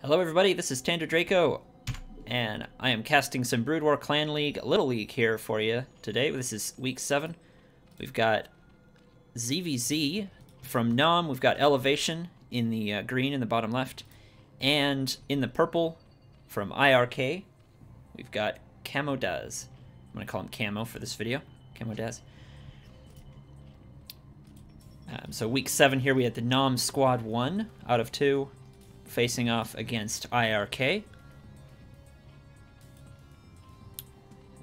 Hello everybody, this is Tando Draco, and I am casting some Brood War Clan League, Little League here for you today. This is week 7. We've got ZVZ from Nom, we've got Elevation in the green in the bottom left, and in the purple from IRK, we've got CamoDaz. I'm going to call him Camo for this video, CamoDaz. So week 7 here, we had the Nom Squad 1 out of 2. Facing off against IRK.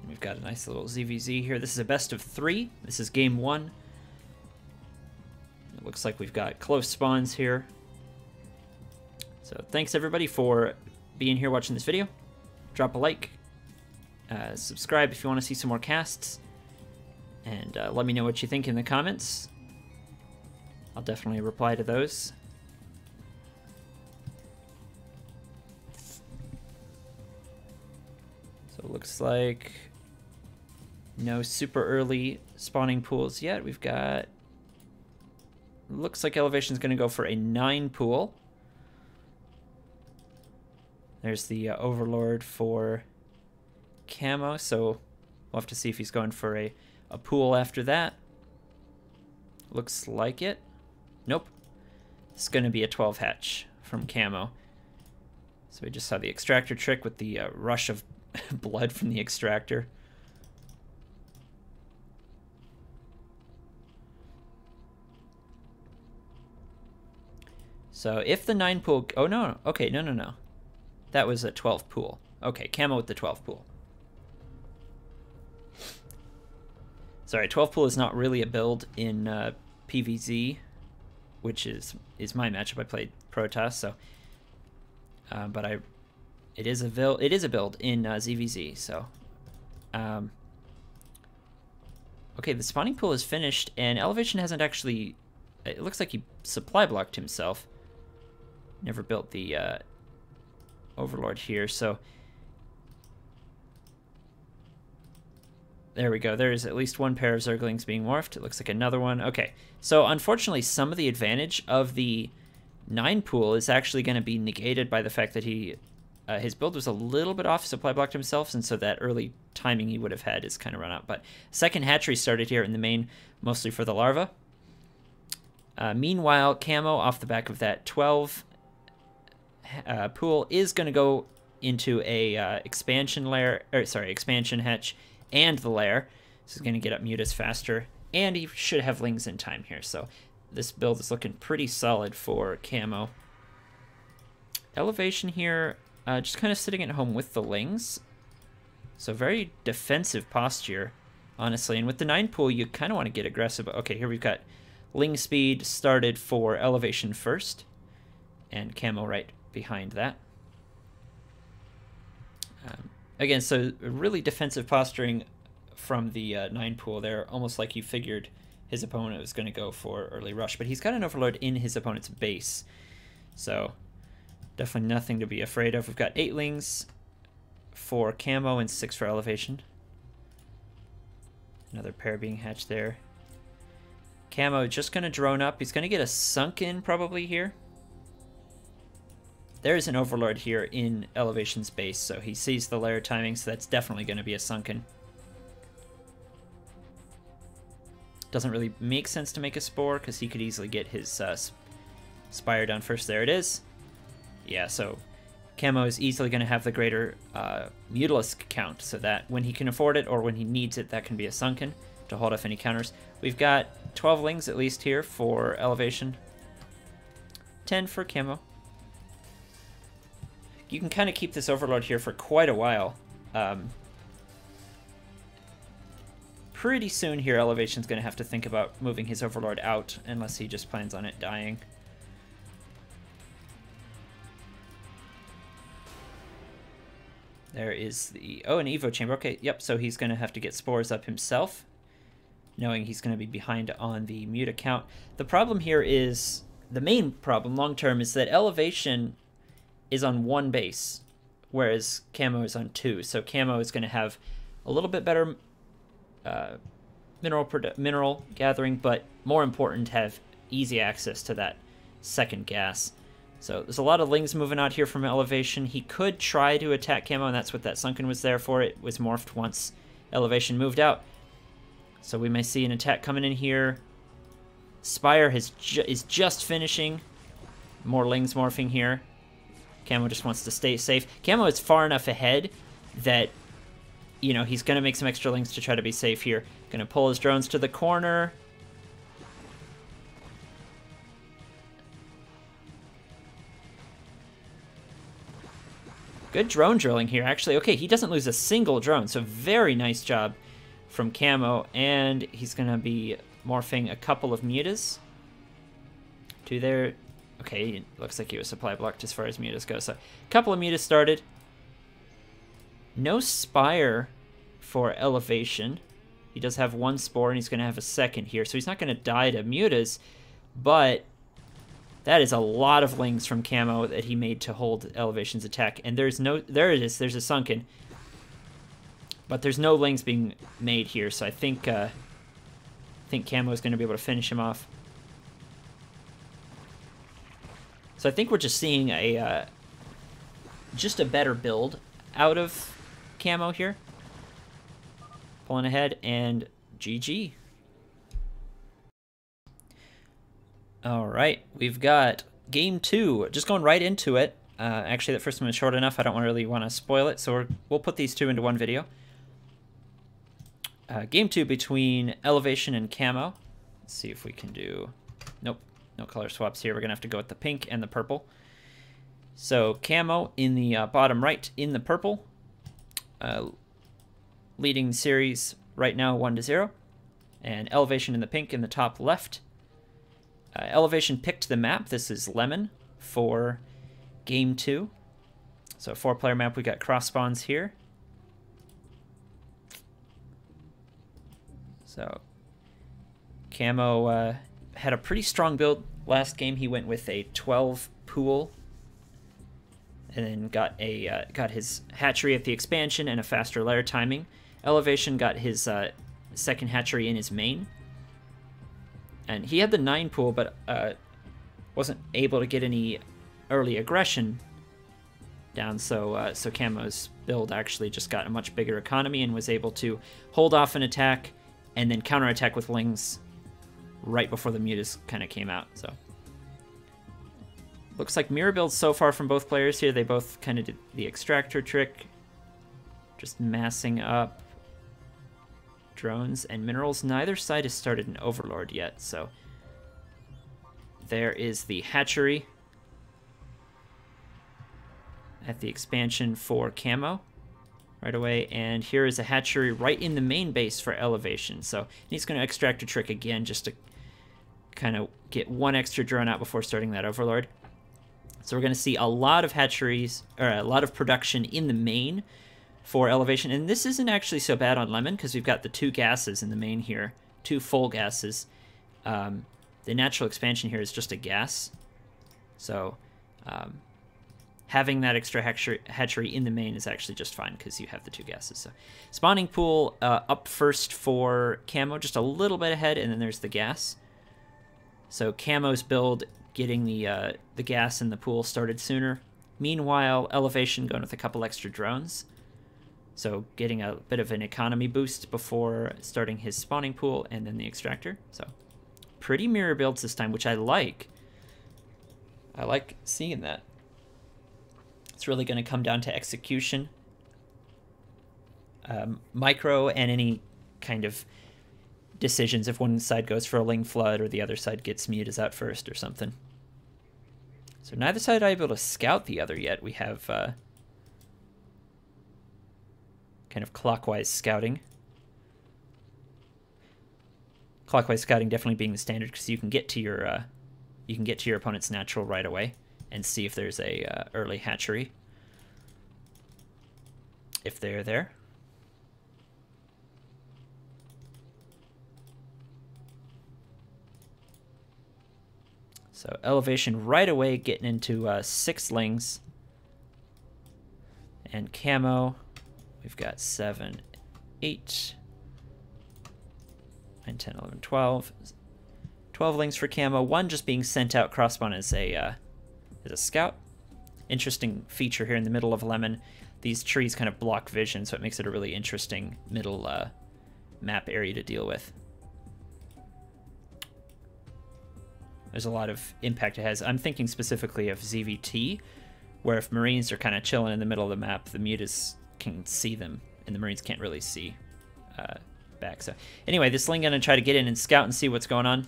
We've got a nice little ZVZ here. This is a best of 3. This is game 1. It looks like we've got close spawns here. So thanks everybody for being here watching this video. Drop a like. Subscribe if you want to see some more casts. And let me know what you think in the comments. I'll definitely reply to those. So it looks like no super early spawning pools yet. We've got, looks like Elevation's going to go for a 9 pool. There's the Overlord for Camo, so we'll have to see if he's going for a pool after that. Looks like it. Nope. It's going to be a 12 hatch from Camo. So we just saw the extractor trick with the rush of blood from the extractor. So if the 9 pool, oh no, okay, no. That was a 12 pool. Okay, Camo with the 12 pool. Sorry, 12 pool is not really a build in PVZ, which is my matchup. I played Protoss, so but it is a build in ZVZ, so okay, the spawning pool is finished, and Elevation hasn't actually, it looks like he supply blocked himself. Never built the Overlord here, so there we go. There's at least one pair of Zerglings being morphed. It looks like another one. Okay, so unfortunately some of the advantage of the 9 pool is actually going to be negated by the fact that he his build was a little bit off, supply blocked himself, and so that early timing he would have had is kind of run out. But second hatchery started here in the main, mostly for the larva. Meanwhile, Camo, off the back of that 12 pool, is going to go into a expansion hatch and the lair. This is going to get up mutas faster, and he should have lings in time here. So this build is looking pretty solid for Camo. Elevation here, just kind of sitting at home with the lings. So very defensive posture, honestly. And with the 9 pool, you kind of want to get aggressive. Okay, here we've got ling speed started for Elevation first, and Camo right behind that. Again, so really defensive posturing from the 9 pool there, almost like he figured his opponent was going to go for early rush. But he's got an Overlord in his opponent's base, so definitely nothing to be afraid of. We've got 8 lings for Camo and 6 for Elevation. Another pair being hatched there. Camo just going to drone up. He's going to get a sunken probably here. There's an Overlord here in Elevation's base, so he sees the lair timing, so that's definitely going to be a sunken. Doesn't really make sense to make a Spore, because he could easily get his Spire down first. There it is. Yeah, so Camo is easily going to have the greater Mutalisk count, so that when he can afford it or when he needs it, that can be a sunken to hold off any counters. We've got 12 lings at least here for Elevation. 10 for Camo. You can kind of keep this Overlord here for quite a while. Pretty soon here, Elevation's going to have to think about moving his Overlord out, unless he just plans on it dying. There is the, oh, an Evo chamber. Okay, yep, so he's going to have to get spores up himself, knowing he's going to be behind on the muta count. The problem here is, the main problem long term is that Elevation is on 1 base, whereas Camo is on 2. So Camo is going to have a little bit better mineral gathering, but more important, have easy access to that second gas. So there's a lot of Lings moving out here from Elevation. He could try to attack Camo, and that's what that Sunken was there for. It was morphed once Elevation moved out. So we may see an attack coming in here. Spire is just finishing. More Lings morphing here. Camo just wants to stay safe. Camo is far enough ahead that, you know, he's going to make some extra Lings to try to be safe here. Going to pull his drones to the corner. Good drone drilling here, actually. Okay, he doesn't lose a single drone, so very nice job from Camo. And he's going to be morphing a couple of mutas to there. Okay, looks like he was supply blocked as far as mutas go. So a couple of mutas started. No Spire for Elevation. He does have one Spore, and he's going to have a second here. So he's not going to die to mutas, but that is a lot of Lings from Camo that he made to hold Elevation's attack. And there it is, there's a Sunken. But there's no Lings being made here, so I think Camo is going to be able to finish him off. So I think we're just seeing just a better build out of Camo here. Pulling ahead, and GG. All right, we've got game 2. Just going right into it. Actually, that first one was short enough. I don't really want to spoil it, so we'll put these two into one video. Game 2 between Elevation and Camo. Let's see if we can do... Nope, no color swaps here. We're going to have to go with the pink and the purple. So Camo in the bottom right in the purple. Leading the series right now 1-0. And Elevation in the pink in the top left. Elevation picked the map. This is Lemon for game 2. So 4-player map. We got cross spawns here. So Camo had a pretty strong build last game. He went with a 12 pool, and then got his hatchery at the expansion and a faster lair timing. Elevation got his second hatchery in his main. And he had the 9 pool, but wasn't able to get any early aggression down, so Camo's build actually just got a much bigger economy and was able to hold off an attack and then counterattack with Lings right before the mutas kind of came out. So looks like mirror builds so far from both players here. They both kind of did the extractor trick, just massing up drones and minerals. Neither side has started an overlord yet, so there is the hatchery at the expansion for Camo right away, and here is a hatchery right in the main base for Elevation. So he's going to extractor trick again just to kind of get one extra drone out before starting that overlord. So we're going to see a lot of hatcheries, or a lot of production in the main for Elevation. And this isn't actually so bad on Lemon, because we've got the 2 gases in the main here, 2 full gases. The natural expansion here is just a gas. So having that extra hatchery in the main is actually just fine, because you have the 2 gases. So spawning pool up first for Camo, just a little bit ahead, and then there's the gas. So Camo's build getting the gas in the pool started sooner. Meanwhile, Elevation going with a couple extra drones. So getting a bit of an economy boost before starting his spawning pool and then the extractor. So pretty mirror builds this time, which I like. I like seeing that. It's really going to come down to execution. Micro and any kind of decisions if one side goes for a Ling Flood or the other side gets mutas out first or something. So neither side are able to scout the other yet. We have kind of clockwise scouting. Clockwise scouting definitely being the standard, because you can get to your opponent's natural right away and see if there's a early hatchery, if they're there. So Elevation right away getting into 6 Lings. And Camo, we've got 7, 8, 9, 10, 11, 12. 12 Lings for Camo. 1 just being sent out cross spawn as a There's a scout. Interesting feature here in the middle of Lemon. These trees kind of block vision, so it makes it a really interesting middle map area to deal with. There's a lot of impact it has. I'm thinking specifically of ZVT, where if Marines are kind of chilling in the middle of the map, the mutas can see them, and the Marines can't really see back. So anyway, this Ling gonna try to get in and scout and see what's going on.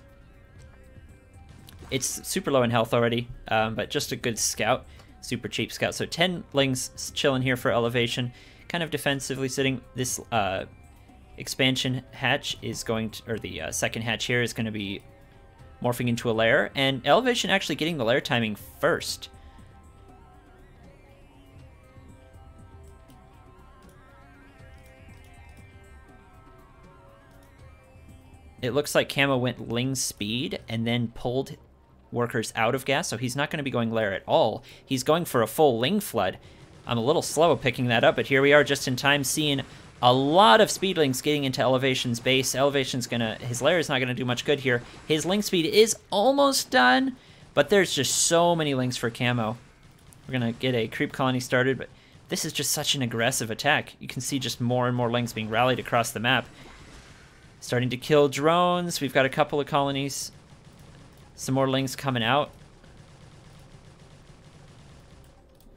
It's super low in health already, but just a good scout. Super cheap scout. So 10 Lings chilling here for elevation, kind of defensively sitting. This expansion hatch is going to, or the second hatch here is going to be morphing into a lair, and elevation actually getting the lair timing first. It looks like Camo went Ling speed and then pulled workers out of gas, so he's not going to be going lair at all. He's going for a full Ling flood. I'm a little slow picking that up, but here we are just in time, seeing a lot of speedlings getting into Elevation's base. Elevation's gonna, his lair is not gonna do much good here. His Ling speed is almost done, but there's just so many Lings for Camo. We're gonna get a creep colony started, but this is just such an aggressive attack. You can see just more and more Lings being rallied across the map. Starting to kill drones. We've got a couple of colonies. Some more Lings coming out.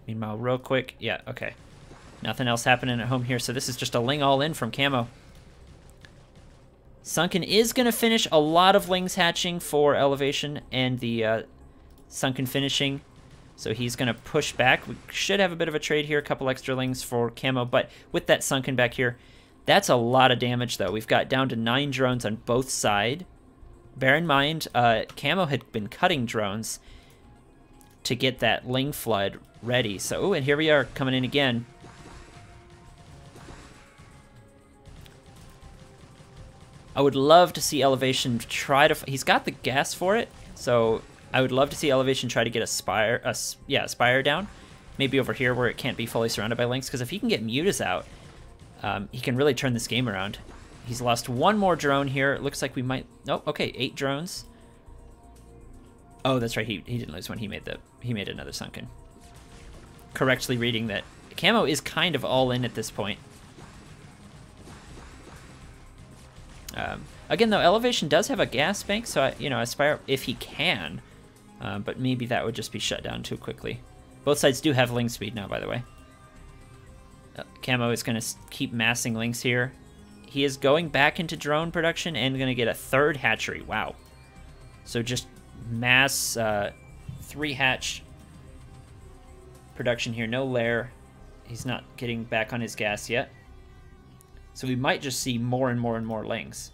Meanwhile, real quick, yeah, okay. Nothing else happening at home here, so this is just a Ling all in from Camo. Sunken is going to finish a lot of Lings hatching for Elevation and the Sunken finishing, so he's going to push back. We should have a bit of a trade here, a couple extra Lings for Camo, but with that Sunken back here, that's a lot of damage, though. We've got down to 9 drones on both sides. Bear in mind, Camo had been cutting drones to get that Ling flood ready. So, ooh, and here we are coming in again. I would love to see Elevation try to... He's got the gas for it, so I would love to see Elevation try to get a Spire down. Maybe over here where it can't be fully surrounded by Lings, because if he can get Mutas out, he can really turn this game around. He's lost one more drone here. It looks like we might... Oh, okay, 8 drones. Oh, that's right, he didn't lose one. He made another Sunken. Correctly reading that Camo is kind of all in at this point. Again, though, Elevation does have a gas bank, so, you know, Aspire if he can. But maybe that would just be shut down too quickly. Both sides do have Ling speed now, by the way. Camo is going to keep massing Lings here. He is going back into drone production and going to get a 3rd hatchery. Wow. So just mass 3 hatch production here. No lair. He's not getting back on his gas yet. So we might just see more and more and more Lings.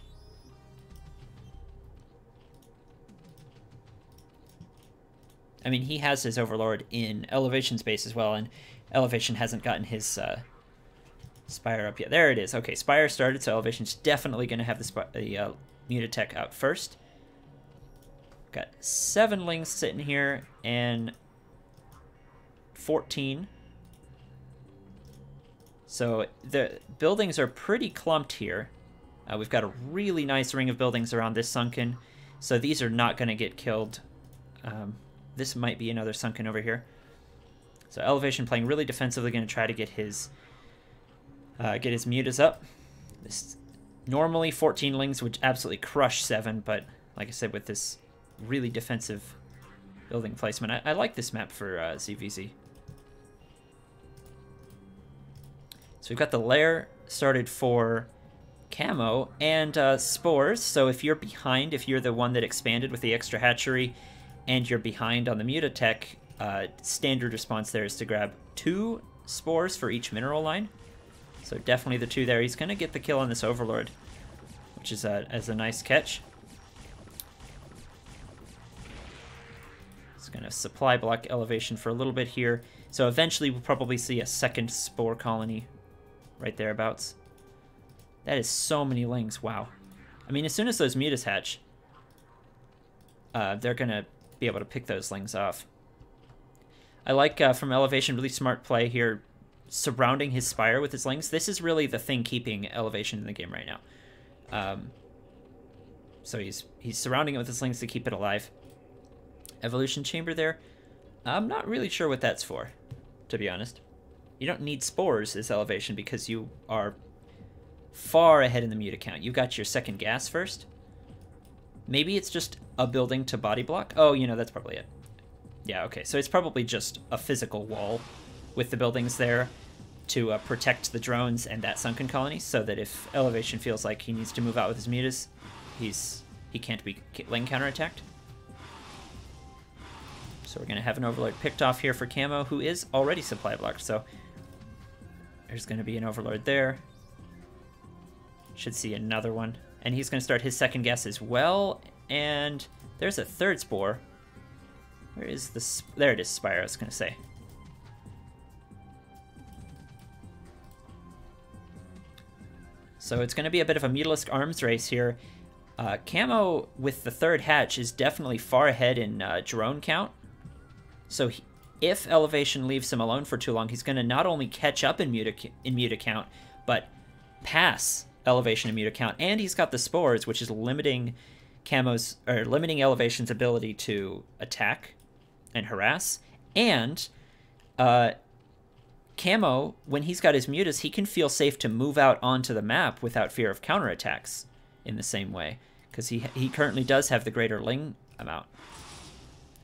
I mean, he has his Overlord in Elevation's base as well, and Elevation hasn't gotten his Spire up yet. There it is. Okay, Spire started, so Elevation's definitely going to have the Mutatech out first. Got 7 Lings sitting here, and 14. So the buildings are pretty clumped here. We've got a really nice ring of buildings around this Sunken, so these are not going to get killed. This might be another Sunken over here. So Elevation playing really defensively, going to try to get his Mutas up. This normally 14 Lings would absolutely crush 7, but like I said, with this really defensive building placement, I like this map for ZVZ. So we've got the lair started for Camo and Spores. So if you're behind, if you're the one that expanded with the extra hatchery and you're behind on the Mutatech, standard response there is to grab 2 Spores for each mineral line. So definitely the 2 there. He's going to get the kill on this Overlord, which is as a nice catch. He's going to supply block Elevation for a little bit here. So eventually we'll probably see a 2nd Spore colony right thereabouts. That is so many Lings. Wow. I mean, as soon as those Mutas hatch, they're going to be able to pick those Lings off. I like, from Elevation, really smart play here, surrounding his Spire with his Lings. This is really the thing keeping Elevation in the game right now. So he's surrounding it with his Lings to keep it alive. Evolution Chamber there. I'm not really sure what that's for, to be honest. You don't need spores as elevation because you are far ahead in the mute account. You got your second gas first. Maybe it's just a building to body block. Oh, you know, that's probably it. Yeah, okay. So it's probably just a physical wall with the buildings there to protect the drones and that sunken colony, so that if elevation feels like he needs to move out with his mutas, he can't be lane counterattacked. So we're going to have an overlord picked off here for Camo, who is already supply blocked. So there's going to be an overlord there. Should see another one. And he's going to start his second gas as well. And there's a third spore. Where is the... There it is, Spire, I was going to say. So it's going to be a bit of a Mutalisk arms race here. Camo, with the third hatch, is definitely far ahead in drone count. So if elevation leaves him alone for too long, he's going to not only catch up in mute account, but pass elevation in mute account. And he's got the spores, which is limiting elevation's ability to attack and harass. And Camo, when he's got his mutas, he can feel safe to move out onto the map without fear of counterattacks in the same way, because he currently does have the greater ling amount.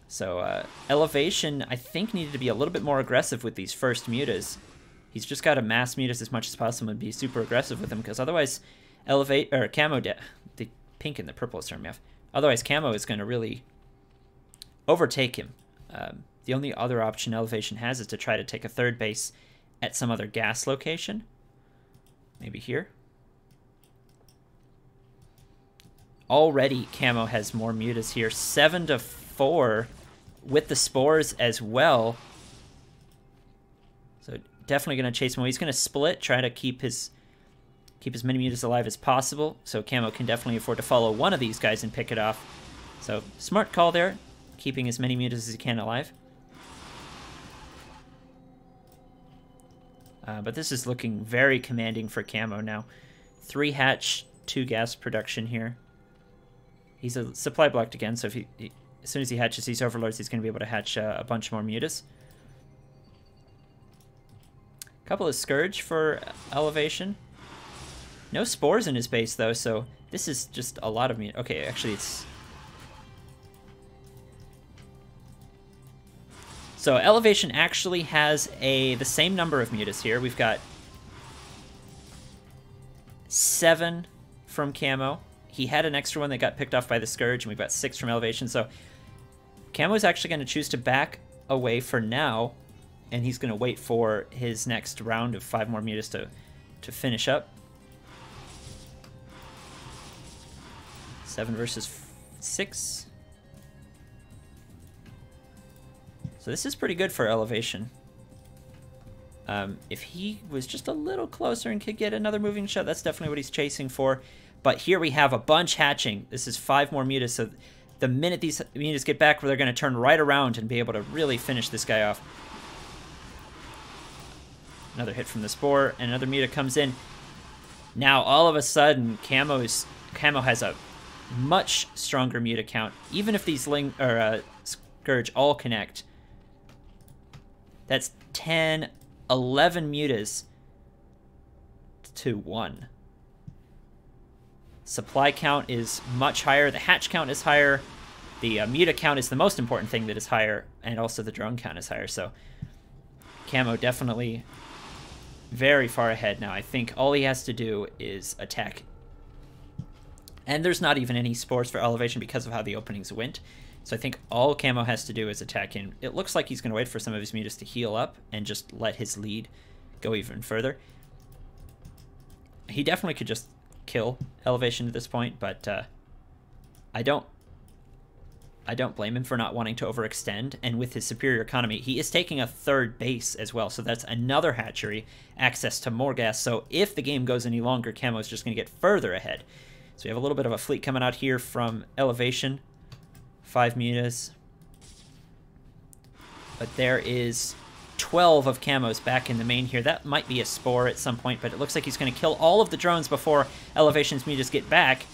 So elevation, I think, needed to be a little bit more aggressive with these first mutas. He's just got to mass mutas as much as possible and be super aggressive with them, because otherwise CamoDaz, the pink and the purple is throwing me off. Otherwise Camo is going to really overtake him. The only other option elevation has is to try to take a third base at some other gas location. Maybe here. Already Camo has more mutas here. 7-4 with the spores as well. So definitely going to chase him away. He's going to split, try to keep as many mutas alive as possible. So Camo can definitely afford to follow one of these guys and pick it off. So smart call there, keeping as many mutas as he can alive. But this is looking very commanding for Camo now. 3 hatch, 2 gas production here. He's a supply blocked again, so if as soon as he hatches these overlords, he's going to be able to hatch a bunch more mutas. Couple of Scourge for elevation. No spores in his base, though, so this is just a lot of mutas. Okay, actually, it's... So elevation actually has the same number of mutas here. We've got 7 from Camo. He had an extra one that got picked off by the Scourge, and we've got 6 from elevation. So Camo is actually going to choose to back away for now, and he's going to wait for his next round of 5 more mutas to finish up. 7 versus 6. So this is pretty good for elevation. If he was just a little closer and could get another moving shot, that's definitely what he's chasing for. But here we have a bunch hatching. This is 5 more mutas, so the minute these mutas get back, they're going to turn right around and be able to really finish this guy off. Another hit from the spore, and another muta comes in. Now, all of a sudden, Camo has a much stronger muta count. Even if these Scourge all connect, that's 10, 11 mutas to 1. Supply count is much higher. The hatch count is higher. The muta count is the most important thing that is higher, and also the drone count is higher. So Camo definitely very far ahead now. I think all he has to do is attack. And there's not even any spores for elevation because of how the openings went. So I think all Camo has to do is attack in. It looks like he's going to wait for some of his mutas to heal up and just let his lead go even further. He definitely could just kill elevation at this point, but I don't blame him for not wanting to overextend. And with his superior economy, he is taking a third base as well, so that's another hatchery, access to more gas. So if the game goes any longer, Camo is just going to get further ahead. So we have a little bit of a fleet coming out here from elevation. 5 mutas. But there is 12 of Camos back in the main here. That might be a spore at some point, but it looks like he's going to kill all of the drones before elevation's mutas get back.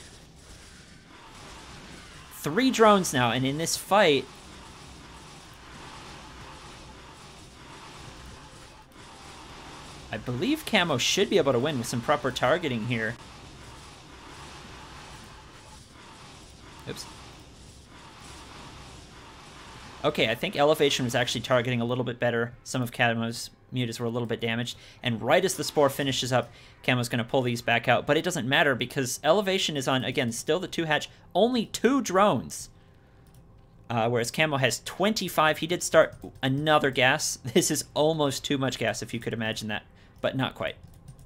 3 drones now, and in this fight, I believe Camo should be able to win with some proper targeting here. Oops. Okay, I think Elevation was actually targeting a little bit better. Some of Camo's mutas were a little bit damaged. And right as the Spore finishes up, Camo's going to pull these back out. But it doesn't matter because Elevation is on, again, still the 2-hatch. Only 2 drones. Whereas Camo has 25. He did start another gas. This is almost too much gas, if you could imagine that. But not quite.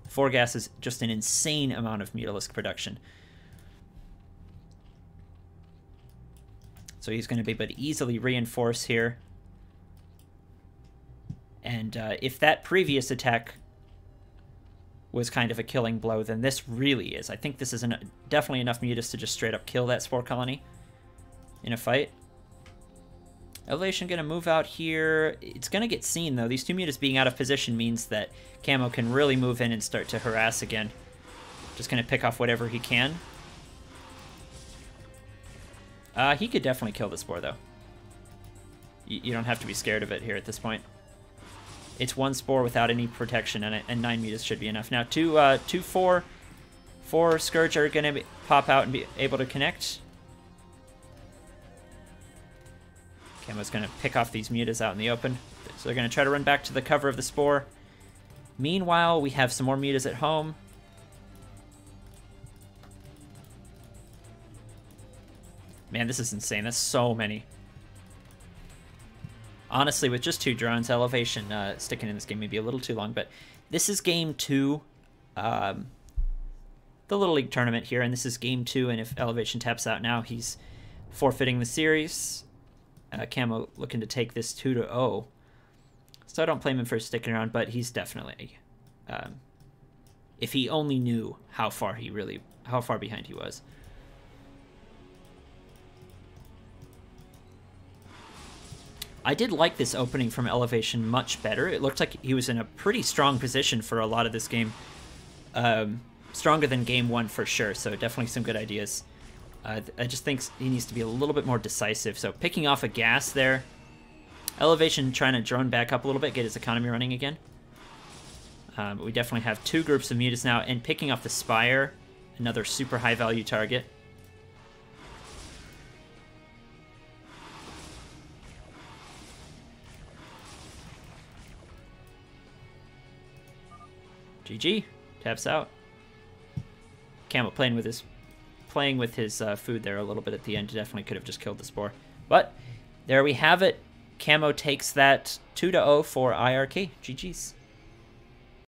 4 gas is just an insane amount of Mutalisk production. So he's going to be able to easily reinforce here. And if that previous attack was kind of a killing blow, then this really is. I think this is definitely enough mutas to just straight up kill that Spore colony in a fight. Elevation going to move out here. It's going to get seen, though. These 2 mutas being out of position means that Camo can really move in and start to harass again. Just going to pick off whatever he can. He could definitely kill the Spore, though. You don't have to be scared of it here at this point. It's 1 Spore without any protection, and 9 mutas should be enough. Now, 4 Scourge are going to pop out and be able to connect. Camo's going to pick off these mutas out in the open. So they're going to try to run back to the cover of the Spore. Meanwhile, we have some more mutas at home. Man, this is insane. That's so many. Honestly, with just 2 drones, Elevation sticking in this game may be a little too long, but this is game 2. The Little League tournament here, and this is game 2, and if Elevation taps out now, he's forfeiting the series. Camo looking to take this 2-0. So I don't blame him for sticking around, but he's definitely... if he only knew how far behind he was. I did like this opening from Elevation much better. It looked like he was in a pretty strong position for a lot of this game. Stronger than game 1 for sure, so definitely some good ideas. I just think he needs to be a little bit more decisive. So picking off a gas there. Elevation trying to drone back up a little bit, get his economy running again. But we definitely have 2 groups of mutas now, and picking off the Spire, another super high value target. GG. Taps out. Camo playing with his food there a little bit at the end. Definitely could have just killed the Spore. But there we have it. Camo takes that 2-0 for IRK. GG's.